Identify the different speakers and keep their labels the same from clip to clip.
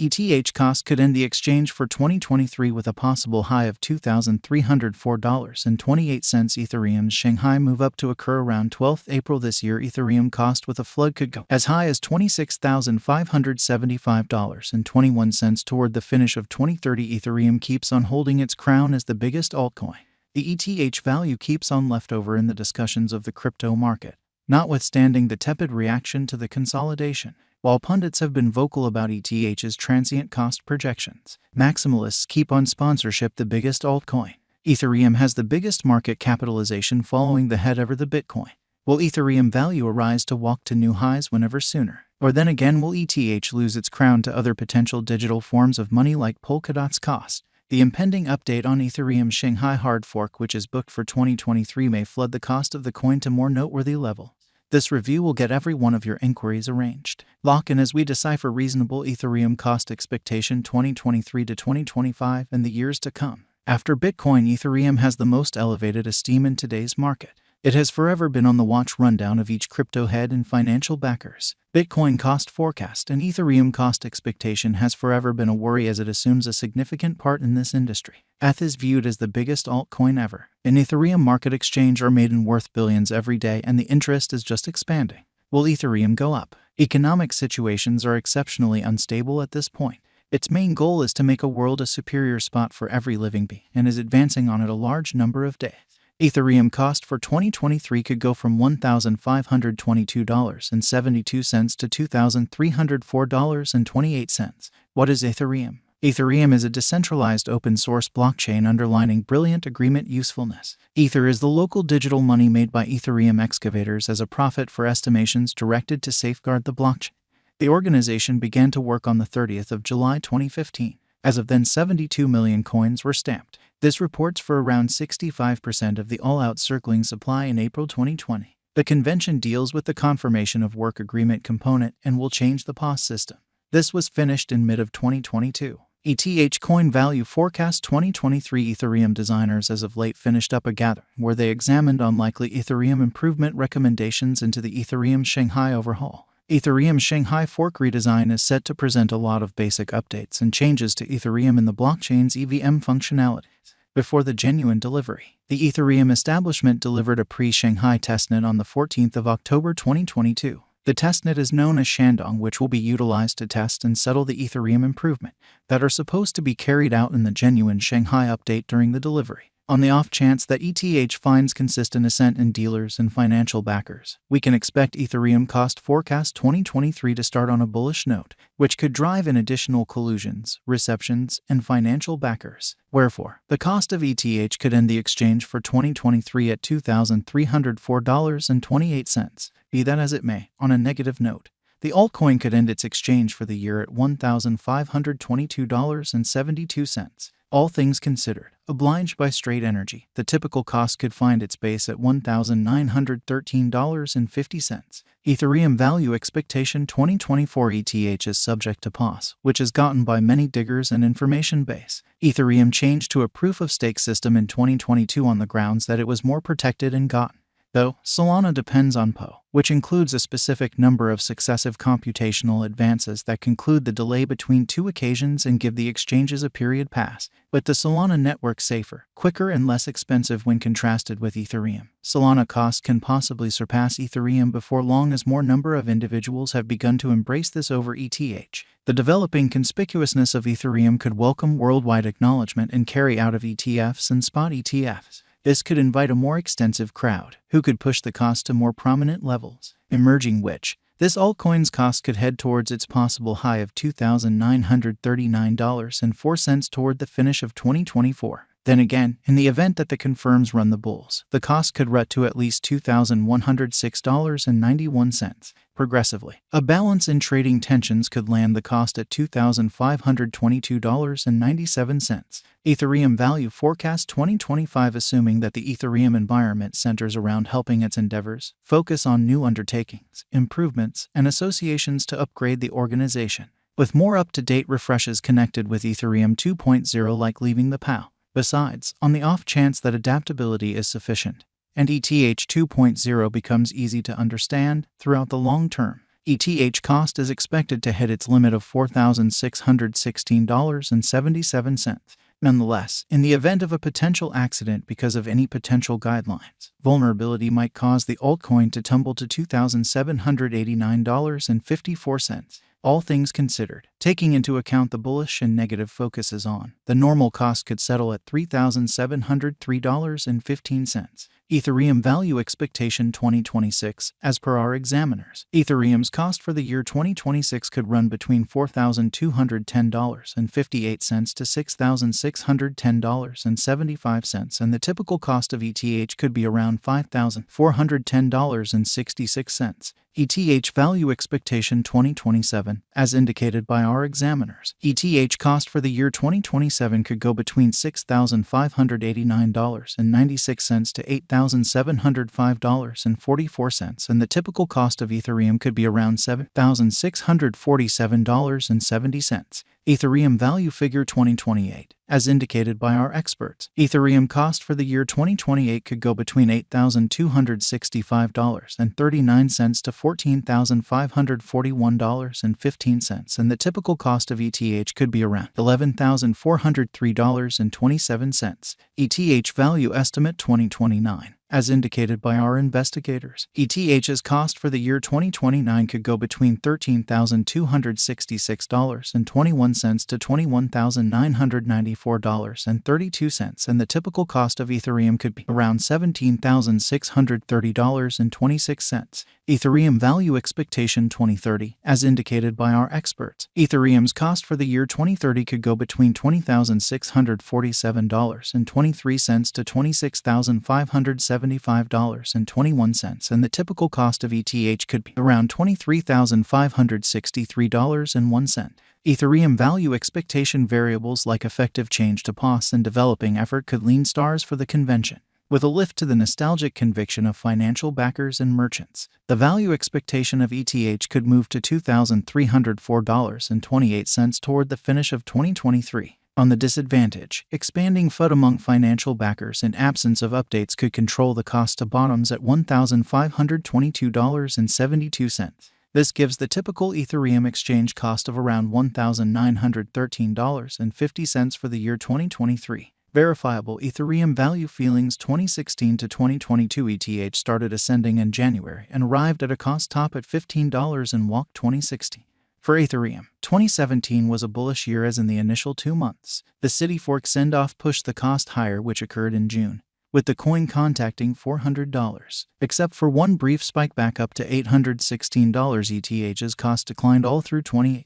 Speaker 1: ETH cost could end the exchange for 2023 with a possible high of $2,304.28. Ethereum's Shanghai move up to occur around 12th April this year. Ethereum cost with a flood could go as high as $26,575.21 toward the finish of 2030. Ethereum keeps on holding its crown as the biggest altcoin. The ETH value keeps on left over in the discussions of the crypto market, notwithstanding the tepid reaction to the consolidation. While pundits have been vocal about ETH's transient cost projections, maximalists keep on sponsorship the biggest altcoin. Ethereum has the biggest market capitalization following the head over the Bitcoin. Will Ethereum value arise to walk to new highs whenever sooner? Or then again, will ETH lose its crown to other potential digital forms of money like Polkadot's cost? The impending update on Ethereum's Shanghai hard fork, which is booked for 2023, may flood the cost of the coin to more noteworthy level. This review will get every one of your inquiries arranged. Lock in as we decipher reasonable Ethereum cost expectation 2023 to 2025 and the years to come. After Bitcoin, Ethereum has the most elevated esteem in today's market. It has forever been on the watch rundown of each crypto head and financial backers. Bitcoin cost forecast and Ethereum cost expectation has forever been a worry as it assumes a significant part in this industry. ETH is viewed as the biggest altcoin ever. An Ethereum market exchange are made and worth billions every day, and the interest is just expanding. Will Ethereum go up? Economic situations are exceptionally unstable at this point. Its main goal is to make a world a superior spot for every living being and is advancing on it a large number of days. Ethereum cost for 2023 could go from $1,522.72 to $2,304.28. What is Ethereum? Ethereum is a decentralized open-source blockchain underlining brilliant agreement usefulness. Ether is the local digital money made by Ethereum excavators as a profit for estimations directed to safeguard the blockchain. The organization began to work on the 30th of July 2015. As of then, 72 million coins were stamped. This reports for around 65% of the all-out circling supply in April 2020. The convention deals with the confirmation of work agreement component and will change the POS system. This was finished in mid of 2022. ETH coin value forecast 2023. Ethereum designers as of late finished up a gathering where they examined unlikely Ethereum improvement recommendations into the Ethereum Shanghai overhaul. Ethereum Shanghai fork redesign is set to present a lot of basic updates and changes to Ethereum in the blockchain's EVM functionalities. Before the genuine delivery, the Ethereum establishment delivered a pre-Shanghai testnet on the 14th of October 2022. The testnet is known as Shandong, which will be utilized to test and settle the Ethereum improvement that are supposed to be carried out in the genuine Shanghai update during the delivery. On the off chance that ETH finds consistent assent in dealers and financial backers, we can expect Ethereum cost forecast 2023 to start on a bullish note, which could drive in additional collusions, receptions, and financial backers. Wherefore, the cost of ETH could end the exchange for 2023 at $2,304.28. Be that as it may, on a negative note, the altcoin could end its exchange for the year at $1,522.72. All things considered, obliged by straight energy, the typical cost could find its base at $1,913.50. Ethereum value expectation 2024. ETH is subject to POS, which is gotten by many diggers and information base. Ethereum changed to a proof-of-stake system in 2022 on the grounds that it was more protected and gotten. Though, Solana depends on PO, which includes a specific number of successive computational advances that conclude the delay between two occasions and give the exchanges a period pass. But the Solana network safer, quicker, and less expensive when contrasted with Ethereum. Solana cost can possibly surpass Ethereum before long as more number of individuals have begun to embrace this over ETH. The developing conspicuousness of Ethereum could welcome worldwide acknowledgement and carry out of ETFs and spot ETFs. This could invite a more extensive crowd, who could push the cost to more prominent levels, emerging which, this altcoin's cost could head towards its possible high of $2,939.04 toward the finish of 2024. Then again, in the event that the confirms run the bulls, the cost could rut to at least $2,106.91. Progressively, a balance in trading tensions could land the cost at $2,522.97. Ethereum value forecast 2025. Assuming that the Ethereum environment centers around helping its endeavors focus on new undertakings, improvements, and associations to upgrade the organization, with more up-to-date refreshes connected with Ethereum 2.0 like leaving the POW. Besides, on the off chance that adaptability is sufficient, and ETH 2.0 becomes easy to understand throughout the long term, ETH cost is expected to hit its limit of $4,616.77. Nonetheless, in the event of a potential accident because of any potential guidelines, vulnerability might cause the altcoin to tumble to $2,789.54. All things considered, taking into account the bullish and negative focuses on, the normal cost could settle at $3,703.15. Ethereum value expectation 2026. As per our examiners, Ethereum's cost for the year 2026 could run between $4,210.58 to $6,610.75, and the typical cost of ETH could be around $5,410.66. ETH value expectation 2027. As indicated by our examiners, ETH cost for the year 2027 could go between $6,589.96 to $8,705.44, and the typical cost of Ethereum could be around $7,647.70. Ethereum value figure 2028. As indicated by our experts, Ethereum cost for the year 2028 could go between $8,265.39 to $14,541.15, and the typical cost of ETH could be around $11,403.27. ETH value estimate 2029. As indicated by our investigators, ETH's cost for the year 2029 could go between $13,266.21 to $21,994.32, and the typical cost of Ethereum could be around $17,630.26. Ethereum value expectation 2030. As indicated by our experts, Ethereum's cost for the year 2030 could go between $20,647.23 to $26,575.21, and the typical cost of ETH could be around $23,563.01. Ethereum value expectation variables like effective change to POS and developing effort could lean stars for the convention. With a lift to the nostalgic conviction of financial backers and merchants, the value expectation of ETH could move to $2,304.28 toward the finish of 2023. On the disadvantage, expanding FUD among financial backers in absence of updates could control the cost to bottoms at $1,522.72. This gives the typical Ethereum exchange cost of around $1,913.50 for the year 2023. Verifiable Ethereum value feelings 2016 to 2022. ETH started ascending in January and arrived at a cost top at $15 in walk 2016. For Ethereum, 2017 was a bullish year as in the initial 2 months. The City Fork send-off pushed the cost higher, which occurred in June, with the coin contacting $400. Except for one brief spike back up to $816, ETH's cost declined all through 2018.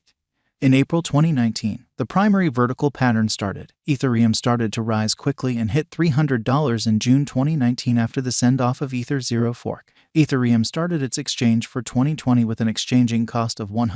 Speaker 1: In April 2019, the primary vertical pattern started. Ethereum started to rise quickly and hit $300 in June 2019 after the send-off of Ether Zero Fork. Ethereum started its exchange for 2020 with an exchanging cost of $100.